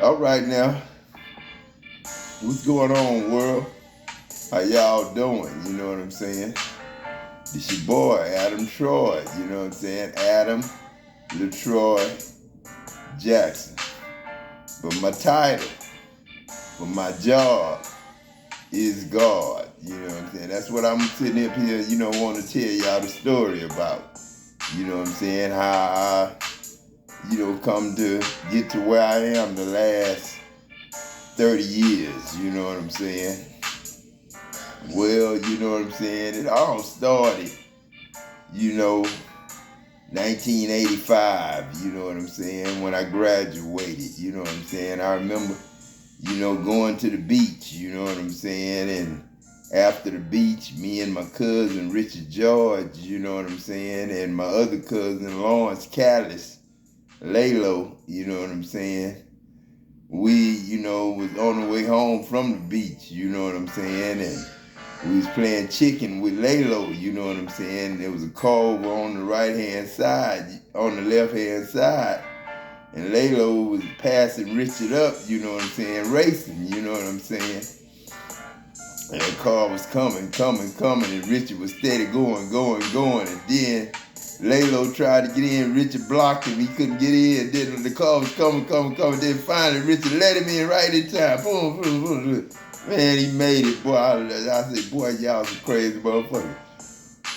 All right now, what's going on, world? How y'all doing? You know what I'm saying? It's your boy, Adam Troy. You know what I'm saying? Adam LaTroy Jackson. But my title for my job is God. You know what I'm saying? That's what I'm sitting up here, want to tell y'all the story about. You know what I'm saying? How I, come to get to where I am the last 30 years. You know what I'm saying? Well, you know what I'm saying? It all started, 1985, you know what I'm saying, when I graduated, you know what I'm saying. I remember, going to the beach, you know what I'm saying, and after the beach, me and my cousin Richard George, you know what I'm saying, and my other cousin Lawrence Callis, Lalo, you know what I'm saying, we, was on the way home from the beach, you know what I'm saying, and we was playing chicken with Lalo, you know what I'm saying? There was a car over on the right-hand side, on the left-hand side, and Lalo was passing Richard up, you know what I'm saying, racing, you know what I'm saying? And the car was coming, and Richard was steady going, and then Lalo tried to get in, Richard blocked him, he couldn't get in, then the car was coming, then finally Richard let him in right in time, boom, boom, boom, boom. Man, he made it, boy. I said, boy, y'all some crazy motherfuckers.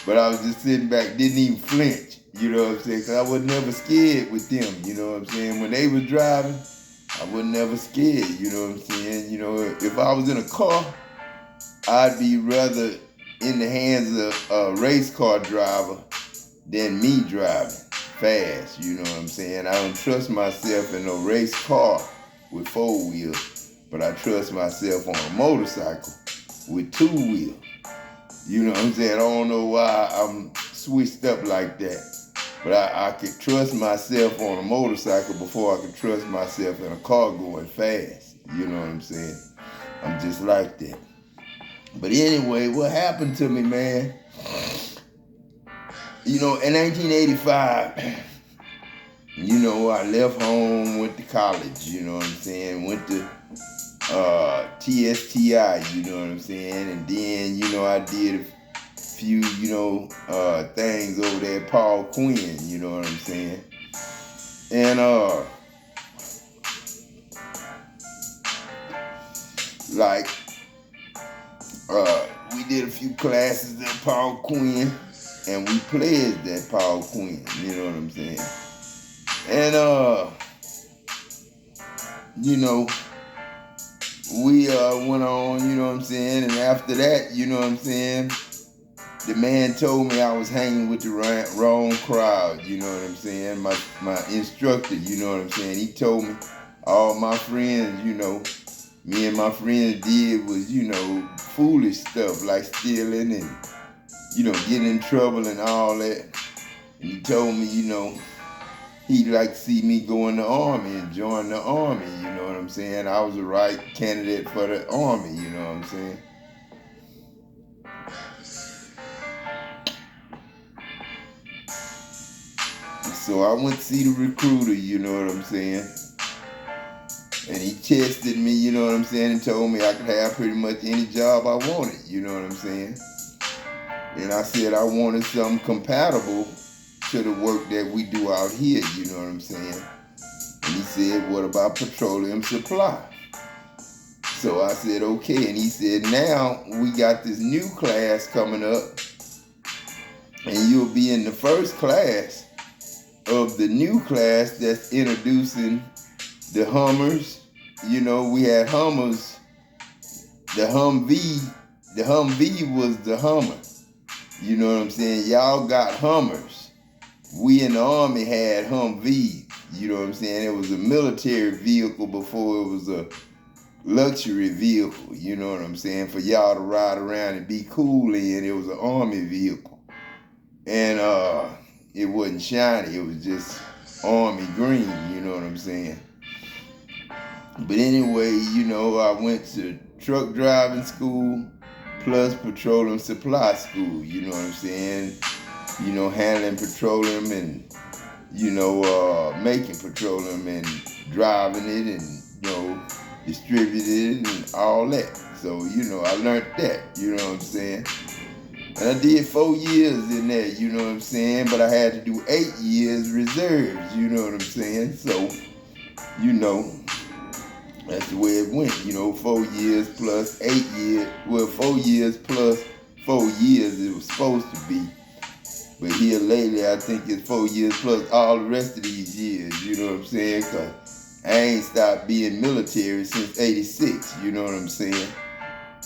But I was just sitting back, didn't even flinch, you know what I'm saying? Because I was never scared with them, you know what I'm saying? When they was driving, I was never scared, you know what I'm saying? If I was in a car, I'd be rather in the hands of a race car driver than me driving fast, you know what I'm saying? I don't trust myself in no race car with four wheels. But I trust myself on a motorcycle with two wheels. You know what I'm saying? I don't know why I'm switched up like that. But I could trust myself on a motorcycle before I could trust myself in a car going fast. You know what I'm saying? I'm just like that. But anyway, what happened to me, man? In 1985, I left home, went to college, you know what I'm saying? Went to TSTI, you know what I'm saying? And then, I did a few, things over there at Paul Quinn, you know what I'm saying? And, we did a few classes at Paul Quinn, and we pledged at Paul Quinn, you know what I'm saying? And, we went on, you know what I'm saying, and after that, you know what I'm saying, the man told me I was hanging with the wrong crowd, you know what I'm saying, my instructor, you know what I'm saying, he told me all my friends, me and my friends did was, foolish stuff like stealing and, getting in trouble and all that, and he told me, he'd like to see me go in the Army and join the Army, you know what I'm saying? I was the right candidate for the Army, you know what I'm saying? So I went to see the recruiter, you know what I'm saying? And he tested me, you know what I'm saying, and told me I could have pretty much any job I wanted, you know what I'm saying? And I said I wanted something compatible to the work that we do out here, you know what I'm saying? And he said, what about petroleum supply? So I said, okay. And he said, now we got this new class coming up, and you'll be in the first class of the new class that's introducing the Hummers. We had Hummers. The Humvee was the Hummer. You know what I'm saying? Y'all got Hummers. We in the Army had Humvees, you know what I'm saying? It was a military vehicle before it was a luxury vehicle, you know what I'm saying? For y'all to ride around and be cool in, it was an Army vehicle. And it wasn't shiny, it was just Army green, you know what I'm saying? But anyway, I went to truck driving school plus petroleum supply school, you know what I'm saying? Handling petroleum and, making petroleum and driving it and distributed and all that. So, I learned that, you know what I'm saying? And I did 4 years in that, you know what I'm saying? But I had to do 8 years reserves, you know what I'm saying? So, you know, that's the way it went, 4 years plus 8 years. Well, 4 years plus 4 years it was supposed to be. But here lately, I think it's 4 years plus all the rest of these years, you know what I'm saying? Because I ain't stopped being military since 86, you know what I'm saying?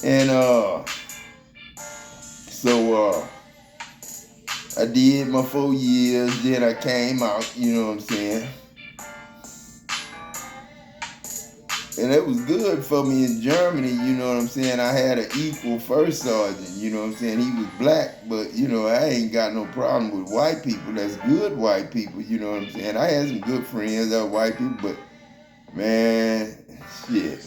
And so I did my 4 years, then I came out, you know what I'm saying? And it was good for me in Germany, you know what I'm saying? I had an equal first sergeant, you know what I'm saying? He was black, but, I ain't got no problem with white people. That's good white people, you know what I'm saying? I had some good friends that were white people, but, man, shit.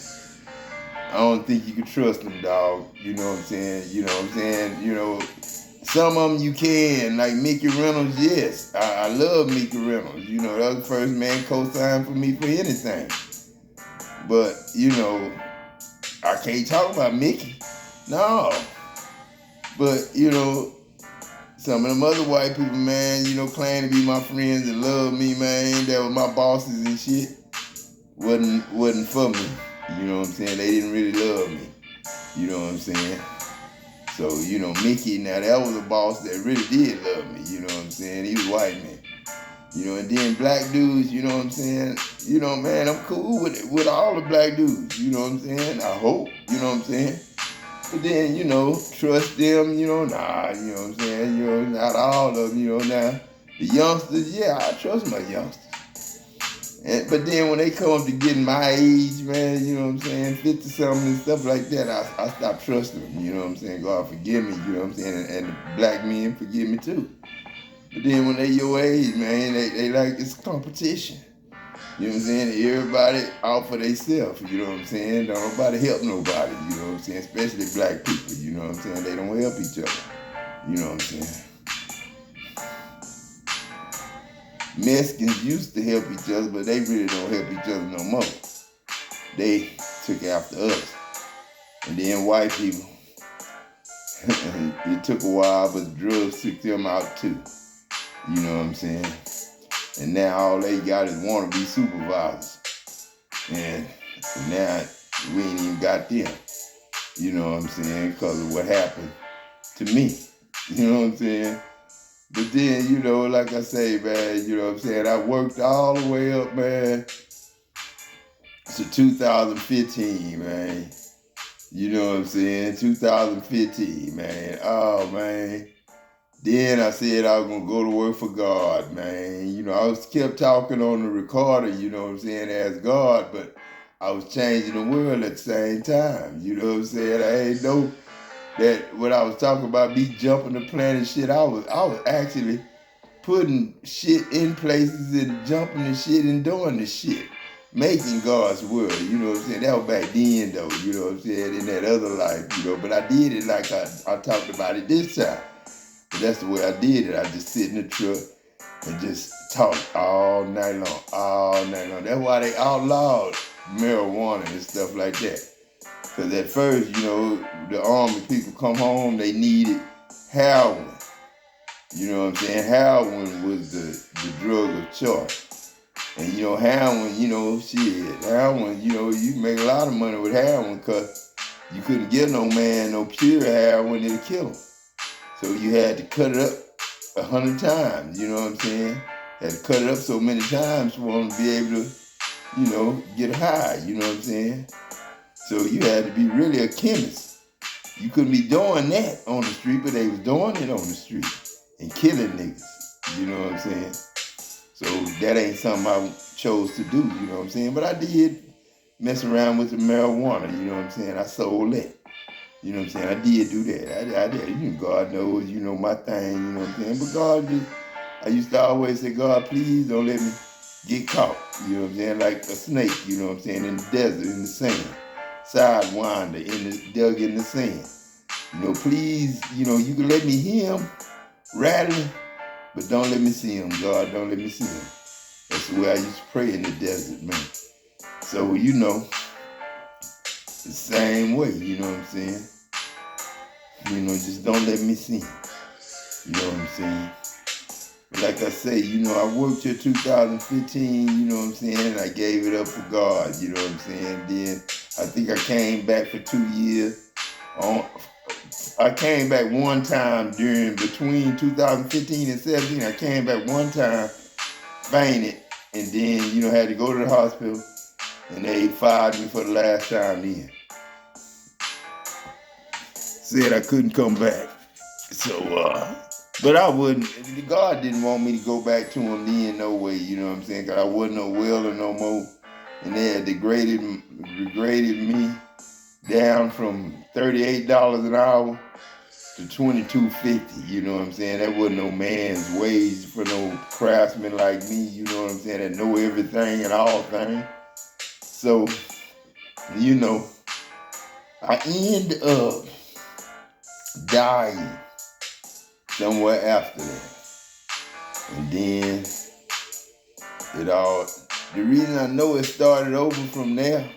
I don't think you can trust them, dog. You know what I'm saying? You know what I'm saying? Some of them you can, like Mickey Reynolds, yes. I love Mickey Reynolds. That was the first man co-signed for me for anything. But, I can't talk about Mickey. No. But, some of them other white people, man, claim to be my friends and love me, man, that were my bosses and shit, wasn't for me. You know what I'm saying? They didn't really love me. You know what I'm saying? So, Mickey, now that was a boss that really did love me. You know what I'm saying? He was a white man. And then black dudes, you know what I'm saying? Man, I'm cool with all the black dudes. You know what I'm saying? I hope, you know what I'm saying? But then, trust them, nah, you know what I'm saying? Not all of them, now. The youngsters, yeah, I trust my youngsters. But then when they come up to getting my age, man, you know what I'm saying, 50-something and stuff like that, I stop trusting them, you know what I'm saying? God forgive me, you know what I'm saying? And the black men forgive me too. But then when they your age, man, they like it's competition. You know what I'm saying? Everybody out for themselves, you know what I'm saying? Don't nobody help nobody, you know what I'm saying? Especially black people, you know what I'm saying? They don't help each other, you know what I'm saying? Mexicans used to help each other, but they really don't help each other no more. They took after us. And then white people, it took a while, but drugs took them out too. You know what I'm saying? And now all they got is wannabe supervisors. And now we ain't even got them. You know what I'm saying? Because of what happened to me. You know what I'm saying? But then, like I say, man, you know what I'm saying? I worked all the way up, man, to 2015, man. You know what I'm saying? 2015, man. Oh, man. Then I said I was going to go to work for God, man. I was kept talking on the recorder, you know what I'm saying, as God, but I was changing the world at the same time. You know what I'm saying? I ain't know that when I was talking about me jumping the planet shit, I was actually putting shit in places and jumping the shit and doing the shit. Making God's world, you know what I'm saying? That was back then though, you know what I'm saying, in that other life, but I did it like I talked about it this time. But that's the way I did it. I just sit in the truck and just talk all night long. That's why they outlawed marijuana and stuff like that. Because at first, the army people come home, they needed heroin. You know what I'm saying? Heroin was the drug of choice. And, heroin, heroin, you make a lot of money with heroin because you couldn't give no man no pure heroin, it'd kill him. So you had to cut it up 100 times, you know what I'm saying? Had to cut it up so many times for them to be able to, get high, you know what I'm saying? So you had to be really a chemist. You couldn't be doing that on the street, but they was doing it on the street and killing niggas, you know what I'm saying? So that ain't something I chose to do, you know what I'm saying? But I did mess around with the marijuana, you know what I'm saying? I sold it. You know what I'm saying? I did do that. I did. God knows, my thing, you know what I'm saying? But God I used to always say, God, please don't let me get caught. You know what I'm saying? Like a snake, you know what I'm saying? In the desert, in the sand. Sidewinder, dug in the sand. Please, you can let me hear him rattling, but don't let me see him, God. Don't let me see him. That's the way I used to pray in the desert, man. So, you know, the same way, you know what I'm saying? You know, just don't let me sing. You know what I'm saying? But like I say, you know, I worked till 2015, you know what I'm saying? And I gave it up for God, you know what I'm saying? Then I think I came back for 2 years. I came back one time between 2015 and 17. I came back one time, fainted, and then, you know, had to go to the hospital, and they fired me for the last time then. Said I couldn't come back. So, but I wouldn't, God didn't want me to go back to him then, no way, you know what I'm saying? Because I wasn't no welder no more. And they had degraded me down from $38 an hour to $22.50, you know what I'm saying? That wasn't no man's wage for no craftsman like me, you know what I'm saying? That know everything and all things. So, you know, I end up dying somewhere after that. And then the reason I know it started over from there,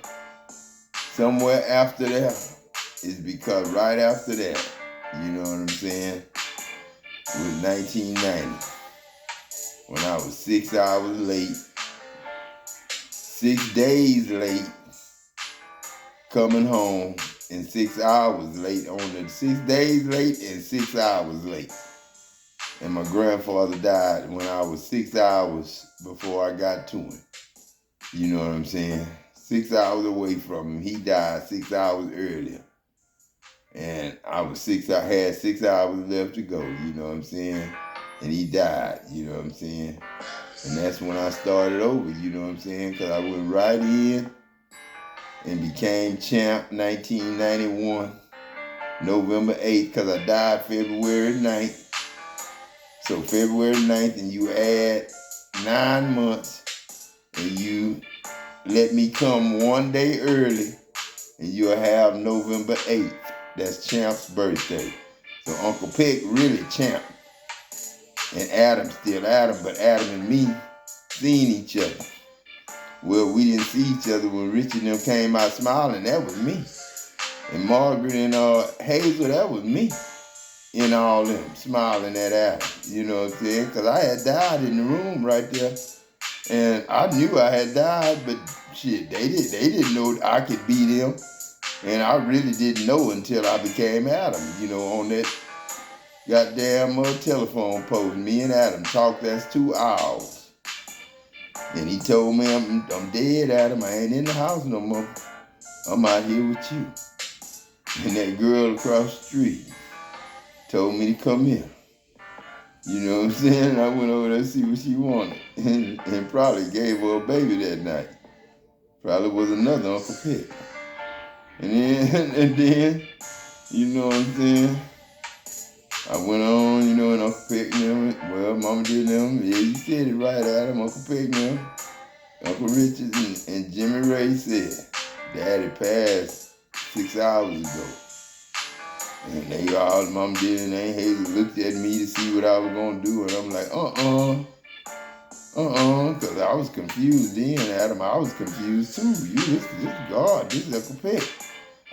somewhere after that, is because right after that, you know what I'm saying, it was 1990, when I was 6 hours late, 6 days late, coming home, and 6 hours late on the 6 days late and 6 hours late. And my grandfather died when I was 6 hours before I got to him. You know what I'm saying? 6 hours away from him. He died 6 hours earlier. And I had 6 hours left to go, you know what I'm saying? And he died, you know what I'm saying? And that's when I started over, you know what I'm saying? Because I went right in and became champ 1991, November 8th, because I died February 9th. So February 9th, and you add 9 months, and you let me come one day early, and you'll have November 8th. That's Champ's birthday. So Uncle Peck really Champ. And Adam still Adam, but Adam and me seen each other. Well, we didn't see each other when Richard and them came out smiling. That was me. And Margaret and Hazel, that was me. In all them, smiling at Adam. You know what I'm saying? Because I had died in the room right there. And I knew I had died, but shit, they didn't know I could be them. And I really didn't know until I became Adam, you know, on that goddamn telephone post. Me and Adam talked, that's 2 hours. And he told me, I'm dead, Adam. I ain't in the house no more. I'm out here with you. And that girl across the street told me to come here. You know what I'm saying? And I went over there to see what she wanted. And probably gave her a baby that night. Probably was another Uncle Peck. And then, you know what I'm saying? I went on, you know, and Uncle Peck and them, well, Mama did them. Yeah, you said it right, Adam. Uncle Peck and them, Uncle Richard and Jimmy Ray said, Daddy passed 6 hours ago. And they all, Mama did, and Aunt Hazel looked at me to see what I was going to do. And I'm like, because I was confused then, Adam. I was confused too. This is God. This is Uncle Peck.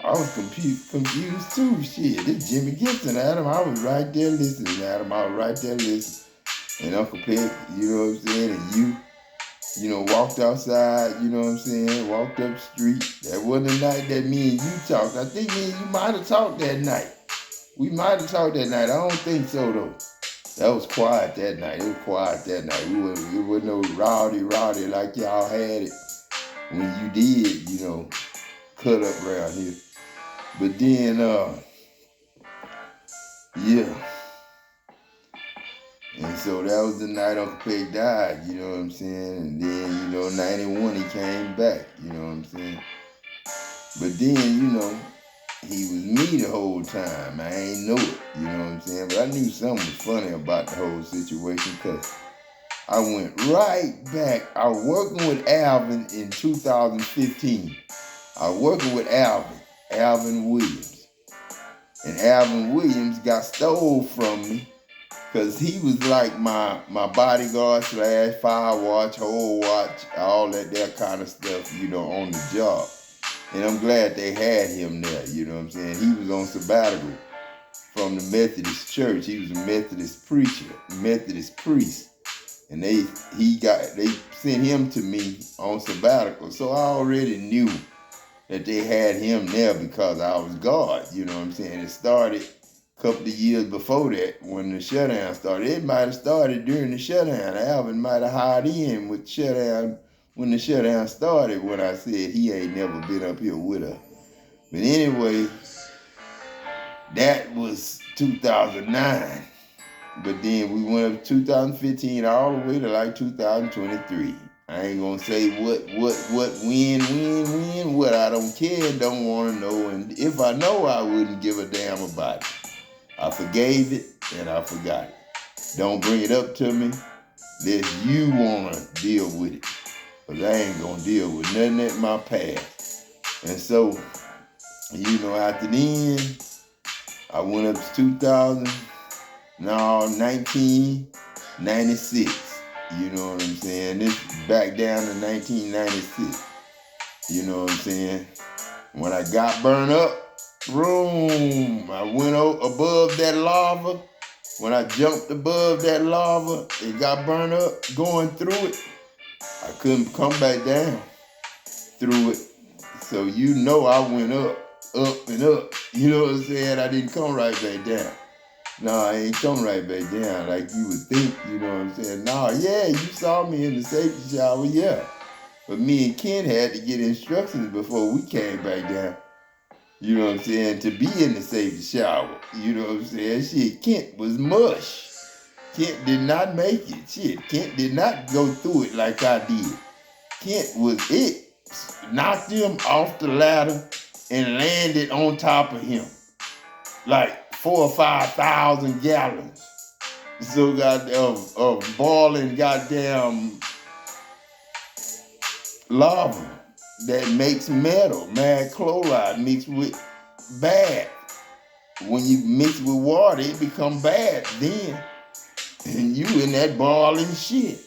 I was confused too. Shit, this Jimmy Gibson, Adam. I was right there listening, Adam. I was right there listening. And Uncle Peck, you know what I'm saying? And you know, walked outside, you know what I'm saying? Walked up the street. That wasn't the night that me and you talked. I think me and you might have talked that night. We might have talked that night. I don't think so, though. That was quiet that night. It was quiet that night. It wasn't no rowdy like y'all had it when you did, you know, cut up around here. But then, yeah. And so that was the night Uncle Peck died, you know what I'm saying? And then, you know, 91, he came back, you know what I'm saying? But then, you know, he was me the whole time. I ain't know it, you know what I'm saying? But I knew something was funny about the whole situation because I went right back. I was working with Alvin in 2015. I was working with Alvin Williams. And Alvin Williams got stole from me Cause he was like my bodyguard / fire watch, whole watch, all that kind of stuff, on the job. And I'm glad they had him there, you know what I'm saying? He was on sabbatical from the Methodist church. He was a Methodist preacher, Methodist priest. And they sent him to me on sabbatical. So I already knew that they had him there because I was God, you know what I'm saying? It started a couple of years before that when the shutdown started. It might have started during the shutdown. Alvin might have hired in with shutdown when the shutdown started when I said he ain't never been up here with us. But anyway, that was 2009. But then we went up 2015 all the way to like 2023. I ain't gonna say what, when, what I don't care and don't want to know. And if I know, I wouldn't give a damn about it. I forgave it and I forgot it. Don't bring it up to me unless you want to deal with it. Because I ain't gonna deal with nothing at my past. And so, after then, I went up to 1996. You know what I'm saying? This back down to 1996. You know what I'm saying? When I got burned up, boom, I went above that lava. When I jumped above that lava, it got burned up going through it. I couldn't come back down through it. So I went up and up. You know what I'm saying? I didn't come right back down. No, I ain't come right back down like you would think, you know what I'm saying? No, yeah, you saw me in the safety shower, yeah. But me and Ken had to get instructions before we came back down. You know what I'm saying? To be in the safety shower. You know what I'm saying? Shit, Kent was mush. Kent did not make it. Shit, Kent did not go through it like I did. Kent was it. Knocked him off the ladder and landed on top of him. Like 4,000 or 5,000 gallons. So of boiling goddamn lava that makes metal, mad chloride mixed with bad. When you mix with water, it become bad then. And you in that boiling shit.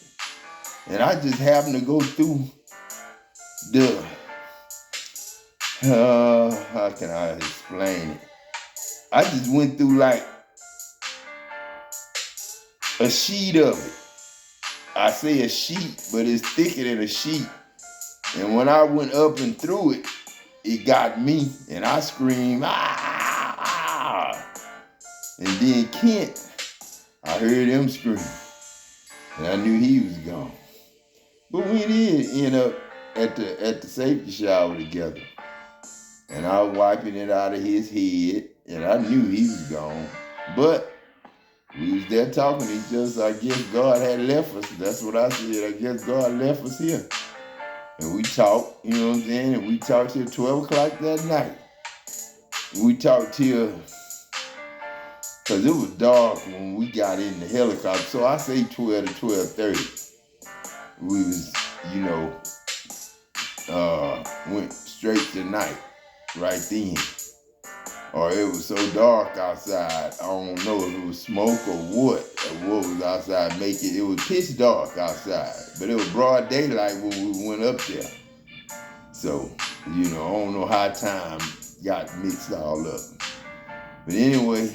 And I just happened to go through how can I explain it? I just went through like a sheet of it. I say a sheet, but it's thicker than a sheet. And when I went up and through it, it got me, and I screamed, ah! And then Kent, I heard him scream, and I knew he was gone. But we did end up at the safety shower together, and I was wiping it out of his head, and I knew he was gone. But we was there talking to each other, so I guess God had left us. That's what I said. I guess God left us here. And we talked, you know what I'm saying? And we talked till 12 o'clock that night. We talked till, because it was dark when we got in the helicopter. So I say 12 to 12:30. We was, went straight to night right then. Or it was so dark outside, I don't know if it was smoke or what was outside making it. It was pitch dark outside, but it was broad daylight when we went up there. So, I don't know how time got mixed all up. But anyway,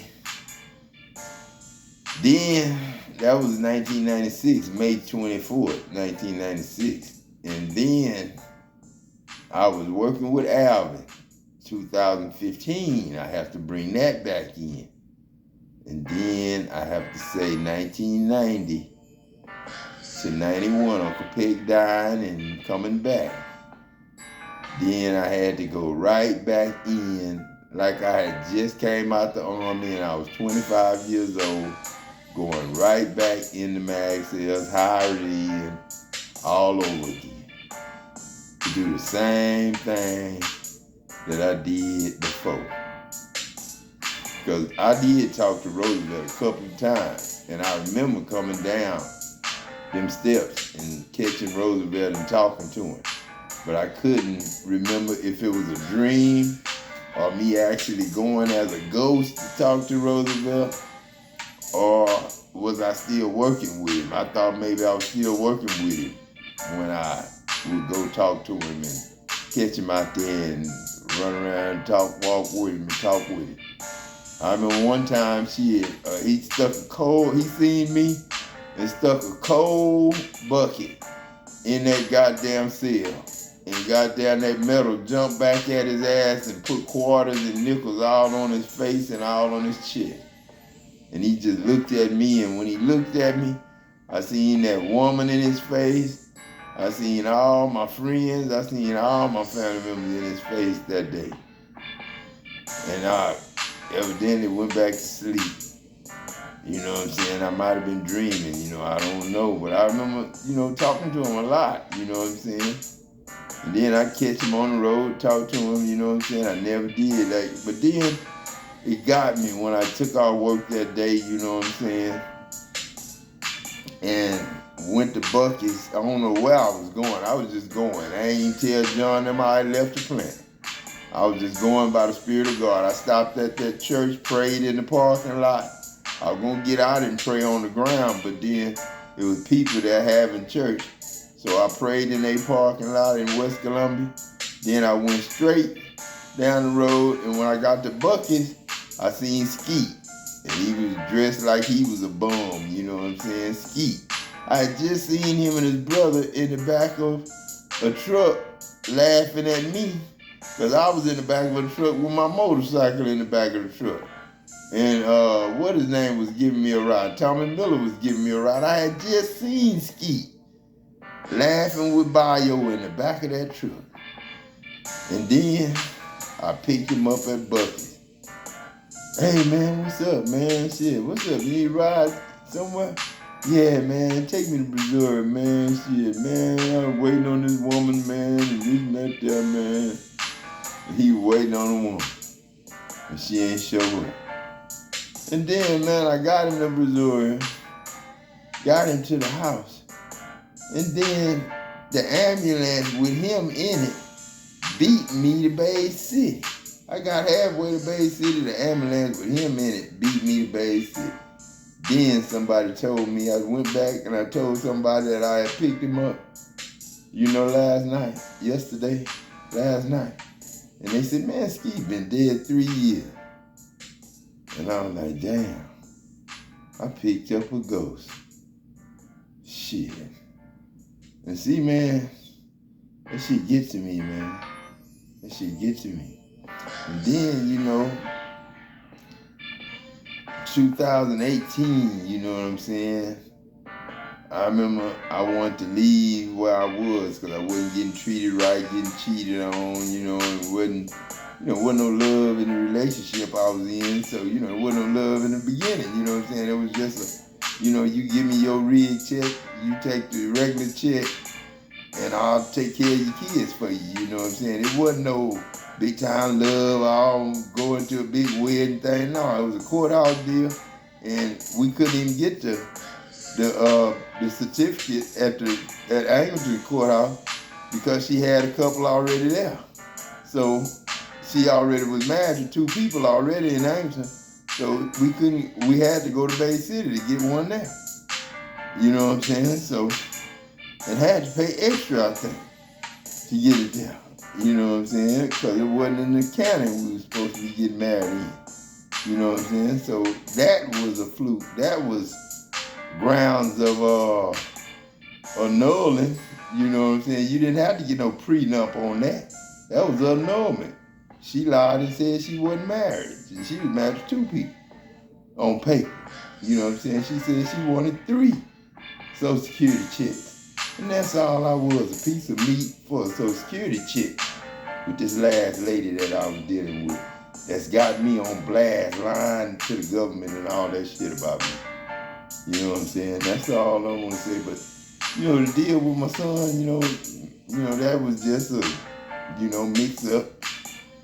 then that was 1996, May 24th, 1996. And then I was working with Alvin. 2015, I have to bring that back in. And then I have to say 1990 to 91, Uncle Peg dying and coming back. Then I had to go right back in like I had just came out the Army and I was 25 years old, going right back in the mag cells, hired in, all over again. To do the same thing that I did before. Because I did talk to Roosevelt a couple of times, and I remember coming down them steps and catching Roosevelt and talking to him. But I couldn't remember if it was a dream or me actually going as a ghost to talk to Roosevelt, or was I still working with him. I thought maybe I was still working with him when I would go talk to him and catch him out there and run around and walk with him and talk with him. I remember one time he seen me and stuck a cold bucket in that goddamn cell. And goddamn that metal jumped back at his ass and put quarters and nickels all on his face and all on his chest. And he just looked at me, and when he looked at me, I seen that woman in his face. I seen all my friends. I seen all my family members in his face that day. And I evidently went back to sleep. You know what I'm saying? I might have been dreaming, I don't know. But I remember, talking to him a lot, you know what I'm saying? And then I catch him on the road, talk to him, you know what I'm saying? I never did that. But then it got me when I took off work that day, you know what I'm saying? And went to Buc-ee's. I don't know where I was going. I was just going. I ain't tell John them I left the plant. I was just going by the Spirit of God. I stopped at that church, prayed in the parking lot. I was going to get out and pray on the ground, but then it was people that having church. So I prayed in a parking lot in West Columbia. Then I went straight down the road, and when I got to Buc-ee's, I seen Skeet. And he was dressed like he was a bum, you know what I'm saying? Skeet. I had just seen him and his brother in the back of a truck laughing at me, because I was in the back of the truck with my motorcycle in the back of the truck. And what his name was giving me a ride. Tommy Miller was giving me a ride. I had just seen Skeet laughing with Bayo in the back of that truck. And then I picked him up at Buc-ee's. Hey man, what's up, man? Shit, what's up? You need a ride somewhere? Yeah, man, take me to Missouri, man. Shit, man, I'm waiting on this woman, man, and this and that there, man. And he was waiting on a woman, and she ain't show up. And then, man, I got him to Missouri, got him to the house, and then the ambulance with him in it beat me to Bay City. I got halfway to Bay City, the ambulance with him in it beat me to Bay City. Then somebody told me, I went back and I told somebody that I had picked him up, last night. And they said, man, Skeet been dead 3 years. And I was like, damn, I picked up a ghost. Shit. And see, man, that shit get to me, man. That shit get to me. And then, 2018, you know what I'm saying? I remember I wanted to leave where I was because I wasn't getting treated right, getting cheated on, and wasn't no love in the relationship I was in. So, it wasn't no love in the beginning, you know what I'm saying? It was just you give me your rig check, you take the regular check, and I'll take care of your kids for you, you know what I'm saying? It wasn't no big time love, I'll go into a big wedding thing. No, it was a courthouse deal, and we couldn't even get the certificate at Angleton courthouse because she had a couple already there. So she already was married to 2 people already in Angleton. So we had to go to Bay City to get one there. You know what I'm saying? So, and had to pay extra, I think, to get it there. You know what I'm saying? Because it wasn't in the county we were supposed to be getting married in. You know what I'm saying? So that was a fluke. That was grounds of annulling. You know what I'm saying? You didn't have to get no prenup on that. That was annulment. She lied and said she wasn't married. She was married to 2 people on paper. You know what I'm saying? She said she wanted 3 Social Security checks. And that's all I was, a piece of meat for a Social Security check with this last lady that I was dealing with that's got me on blast, lying to the government and all that shit about me. You know what I'm saying? That's all I want to say. But, the deal with my son, that was just a, mix up.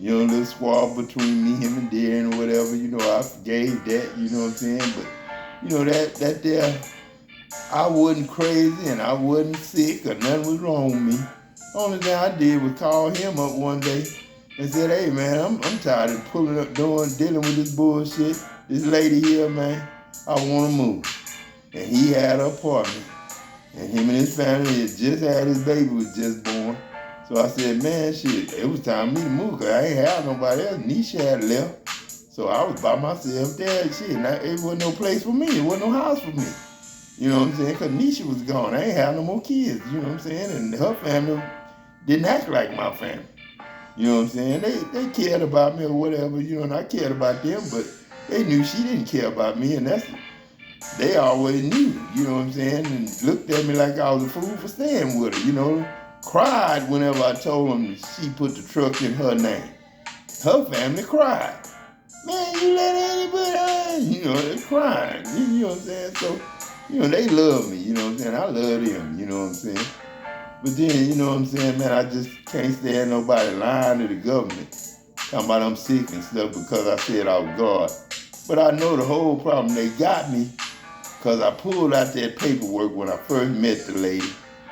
A little squabble between me, him, and Darren or whatever. I forgave that, you know what I'm saying? But, that there, I wasn't crazy and I wasn't sick or nothing was wrong with me. Only thing I did was call him up one day and said, hey man, I'm tired of dealing with this bullshit. This lady here, man, I want to move. and he had an apartment. And him and his family had just had his baby was just born. So I said, man, shit, it was time for me to move because I ain't have nobody else. Nisha had left. So I was by myself there. Shit, and it wasn't no place for me. It wasn't no house for me. You know what I'm saying? Because Nisha was gone. I ain't have no more kids. You know what I'm saying? And her family didn't act like my family. You know what I'm saying? They cared about me or whatever, you know, and I cared about them, but they knew she didn't care about me, and they always knew, you know what I'm saying, and looked at me like I was a fool for staying with her, you know. Cried whenever I told them she put the truck in her name. Her family cried. Man, you let anybody, you know, they crying, you know what I'm saying? So, you know, they love me, you know what I'm saying? I love them, you know what I'm saying? But then, you know what I'm saying, man, I just can't stand nobody lying to the government, talking about I'm sick and stuff because I said I was God. But I know the whole problem, they got me because I pulled out that paperwork when I first met the lady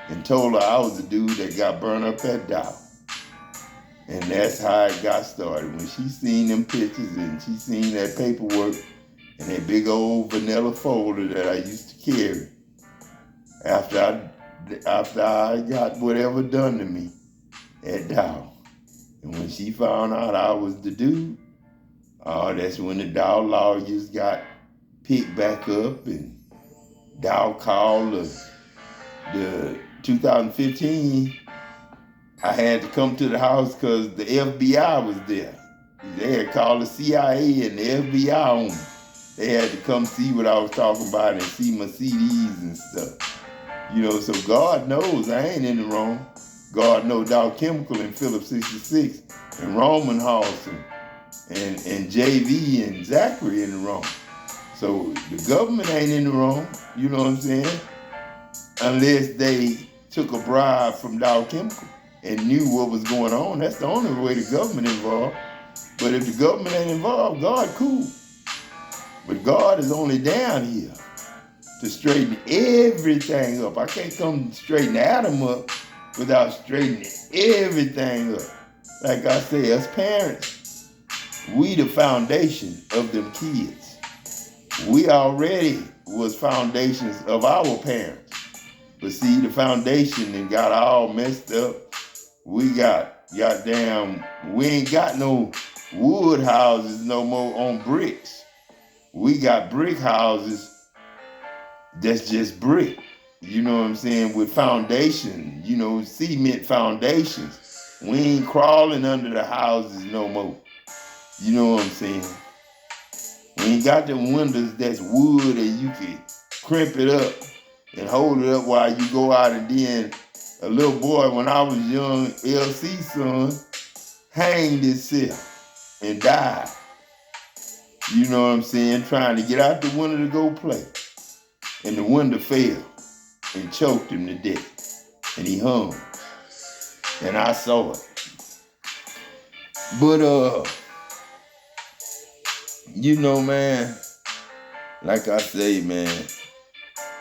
and told her I was the dude that got burned up at Dow. And that's how it got started. When she seen them pictures and she seen that paperwork and that big old vanilla folder that I used to carry after I got whatever done to me at Dow. And when she found out I was the dude, that's when the Dow lawyers got picked back up and Dow called the 2015. I had to come to the house because the FBI was there. They had called the CIA and the FBI on me. They had to come see what I was talking about and see my CDs and stuff. You know, so God knows I ain't in the wrong. God knows Dow Chemical and Phillips 66 and Roman House and JV and Zachary in the wrong. So the government ain't in the wrong, you know what I'm saying? Unless they took a bribe from Dow Chemical and knew what was going on. That's the only way the government involved. But if the government ain't involved, God cool. But God is only down here to straighten everything up. I can't come straighten Adam up without straightening everything up. Like I say, as parents, we the foundation of them kids. We already was foundations of our parents. But see, the foundation and got all messed up. We ain't got no wood houses no more on bricks. We got brick houses that's just brick. You know what I'm saying? With foundation, you know, cement foundations. We ain't crawling under the houses no more. You know what I'm saying? We ain't got them windows that's wood and you can crimp it up and hold it up while you go out. And then a little boy, when I was young, LC son, hanged himself and died. You know what I'm saying? Trying to get out the window to go play. And the window fell and choked him to death. And he hung. And I saw it. But, you know, man, like I say, man,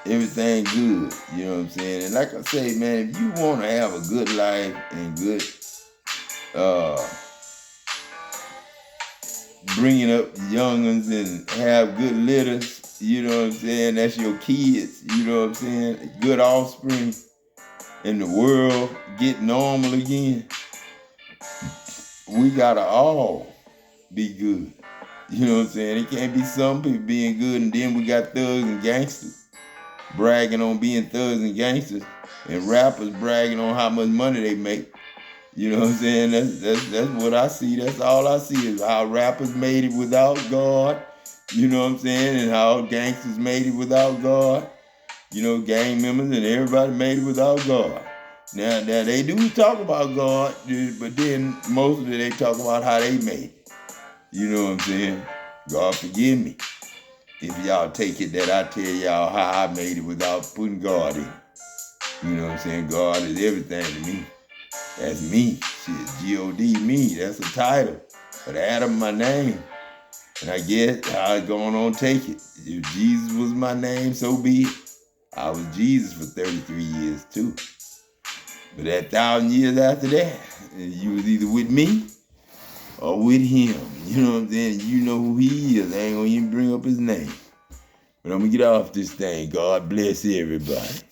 everything good, you know what I'm saying? And like I say, man, if you want to have a good life and good, bringing up young'uns and have good litters, you know what I'm saying? That's your kids, you know what I'm saying? Good offspring, and the world get normal again. We gotta all be good. You know what I'm saying? It can't be some people being good and then we got thugs and gangsters bragging on being thugs and gangsters and rappers bragging on how much money they make. You know what I'm saying? That's what I see. That's all I see is how rappers made it without God. You know what I'm saying? And how gangsters made it without God. You know, gang members and everybody made it without God. Now they do talk about God, but then mostly they talk about how they made it. You know what I'm saying? God forgive me if y'all take it that I tell y'all how I made it without putting God in. You know what I'm saying? God is everything to me. That's me. Shit, G-O-D, me. That's a title. But Adam, my name. And I guess I going on take it. If Jesus was my name, so be it. I was Jesus for 33 years too. But that 1,000 years after that, you was either with me or with him. You know what I'm saying? You know who he is. I ain't gonna even bring up his name. But I'm going to get off this thing. God bless everybody.